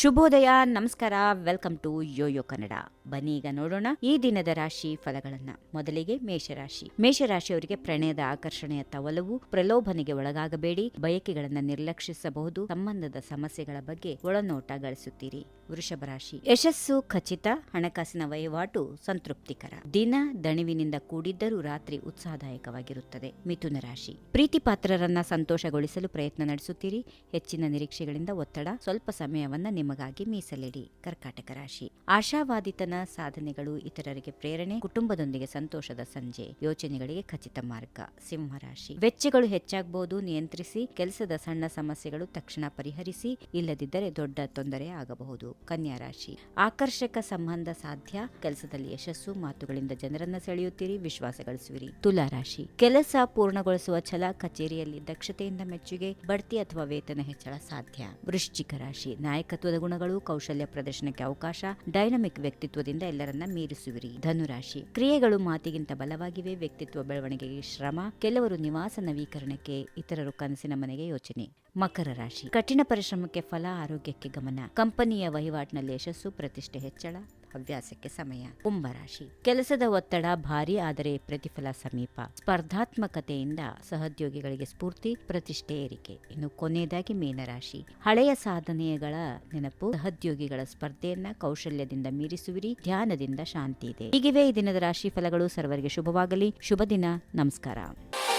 ಶುಭೋದಯ, ನಮಸ್ಕಾರ, welcome to Yoyo Kannada. ಬನ್ನಿ ಈಗ ನೋಡೋಣ ಈ ದಿನದ ರಾಶಿ ಫಲಗಳನ್ನ. ಮೊದಲಿಗೆ ಮೇಷರಾಶಿ. ಮೇಷರಾಶಿಯವರಿಗೆ ಪ್ರಣಯದ ಆಕರ್ಷಣೆಯತ್ತ ಒಲವು, ಪ್ರಲೋಭನೆಗೆ ಒಳಗಾಗಬೇಡಿ, ಬಯಕೆಗಳನ್ನ ನಿರ್ಲಕ್ಷಿಸಬಹುದು, ಸಂಬಂಧದ ಸಮಸ್ಯೆಗಳ ಬಗ್ಗೆ ಒಳನೋಟ ಗಳಿಸುತ್ತೀರಿ. ವೃಷಭ ರಾಶಿ. ಯಶಸ್ಸು ಖಚಿತ, ಹಣಕಾಸಿನ ವಹಿವಾಟು ಸಂತೃಪ್ತಿಕರ, ದಿನ ದಣಿವಿನಿಂದ ಕೂಡಿದ್ದರೂ ರಾತ್ರಿ ಉತ್ಸಾಹದಾಯಕವಾಗಿರುತ್ತದೆ. ಮಿಥುನ ರಾಶಿ. ಪ್ರೀತಿ ಪಾತ್ರರನ್ನ ಸಂತೋಷಗೊಳಿಸಲು ಪ್ರಯತ್ನ ನಡೆಸುತ್ತೀರಿ, ಹೆಚ್ಚಿನ ನಿರೀಕ್ಷೆಗಳಿಂದ ಒತ್ತಡ, ಸ್ವಲ್ಪ ಸಮಯವನ್ನ ನಿಮಗಾಗಿ ಮೀಸಲಿಡಿ. ಕರ್ಕಾಟಕ ರಾಶಿ. ಆಶಾವಾದಿತನ ಸಾಧನೆಗಳು ಇತರರಿಗೆ ಪ್ರೇರಣೆ, ಕುಟುಂಬದೊಂದಿಗೆ ಸಂತೋಷದ ಸಂಜೆ, ಯೋಚನೆಗಳಿಗೆ ಖಚಿತ ಮಾರ್ಗ. ಸಿಂಹರಾಶಿ. ವೆಚ್ಚಗಳು ಹೆಚ್ಚಾಗಬಹುದು, ನಿಯಂತ್ರಿಸಿ, ಕೆಲಸದ ಸಣ್ಣ ಸಮಸ್ಯೆಗಳು ತಕ್ಷಣ ಪರಿಹರಿಸಿ, ಇಲ್ಲದಿದ್ದರೆ ದೊಡ್ಡ ತೊಂದರೆ ಆಗಬಹುದು. ಕನ್ಯಾ ರಾಶಿ. ಆಕರ್ಷಕ ಸಂಬಂಧ ಸಾಧ್ಯ, ಕೆಲಸದಲ್ಲಿ ಯಶಸ್ಸು, ಮಾತುಗಳಿಂದ ಜನರನ್ನ ಸೆಳೆಯುತ್ತೀರಿ, ವಿಶ್ವಾಸ ಗಳಿಸುವಿರಿ. ತುಲಾ ರಾಶಿ. ಕೆಲಸ ಪೂರ್ಣಗೊಳಿಸುವ ಛಲ, ಕಚೇರಿಯಲ್ಲಿ ದಕ್ಷತೆಯಿಂದ ಮೆಚ್ಚುಗೆ, ಬಡ್ತಿ ಅಥವಾ ವೇತನ ಹೆಚ್ಚಳ ಸಾಧ್ಯ. ವೃಶ್ಚಿಕ ರಾಶಿ. ನಾಯಕತ್ವದ ಗುಣಗಳು, ಕೌಶಲ್ಯ ಪ್ರದರ್ಶನಕ್ಕೆ ಅವಕಾಶ, ಡೈನಮಿಕ್ ವ್ಯಕ್ತಿತ್ವದಿಂದ ಎಲ್ಲರನ್ನ ಮೀರಿಸುವಿರಿ. ಧನುರಾಶಿ. ಕ್ರಿಯೆಗಳು ಮಾತಿಗಿಂತ ಬಲವಾಗಿವೆ, ವ್ಯಕ್ತಿತ್ವ ಬೆಳವಣಿಗೆಗೆ ಶ್ರಮ, ಕೆಲವರು ನಿವಾಸ ನವೀಕರಣಕ್ಕೆ, ಇತರರು ಕನಸಿನ ಮನೆಗೆ ಯೋಚನೆ. ಮಕರ ರಾಶಿ. ಕಠಿಣ ಪರಿಶ್ರಮಕ್ಕೆ ಫಲ, ಆರೋಗ್ಯಕ್ಕೆ ಗಮನ, ಕಂಪನಿಯ ವಹಿವಾಟಿನಲ್ಲಿ ಯಶಸ್ಸು, ಪ್ರತಿಷ್ಠೆ ಹೆಚ್ಚಳ, ಹವ್ಯಾಸಕ್ಕೆ ಸಮಯ. ಕುಂಭರಾಶಿ. ಕೆಲಸದ ಒತ್ತಡ ಭಾರಿ, ಆದರೆ ಪ್ರತಿಫಲ ಸಮೀಪ, ಸ್ಪರ್ಧಾತ್ಮಕತೆಯಿಂದ ಸಹೋದ್ಯೋಗಿಗಳಿಗೆ ಸ್ಫೂರ್ತಿ, ಪ್ರತಿಷ್ಠೆ ಏರಿಕೆ. ಇನ್ನು ಕೊನೆಯದಾಗಿ ಮೀನರಾಶಿ. ಹಳೆಯ ಸಾಧನೆಗಳ ನೆನಪು, ಸಹೋದ್ಯೋಗಿಗಳ ಸ್ಪರ್ಧೆಯನ್ನ ಕೌಶಲ್ಯದಿಂದ ಮೀರಿಸುವಿರಿ, ಧ್ಯಾನದಿಂದ ಶಾಂತಿ ಇದೆ. ಹೀಗಿವೆ ಈ ದಿನದ ರಾಶಿ ಫಲಗಳು. ಸರ್ವರಿಗೆ ಶುಭವಾಗಲಿ. ಶುಭ ದಿನ. ನಮಸ್ಕಾರ.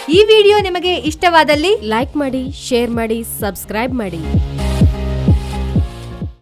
ಈ ವಿಡಿಯೋ ನಿಮಗೆ ಇಷ್ಟವಾದಲ್ಲಿ ಲೈಕ್ ಮಾಡಿ, ಶೇರ್ ಮಾಡಿ, ಸಬ್ಸ್ಕ್ರೈಬ್ ಮಾಡಿ.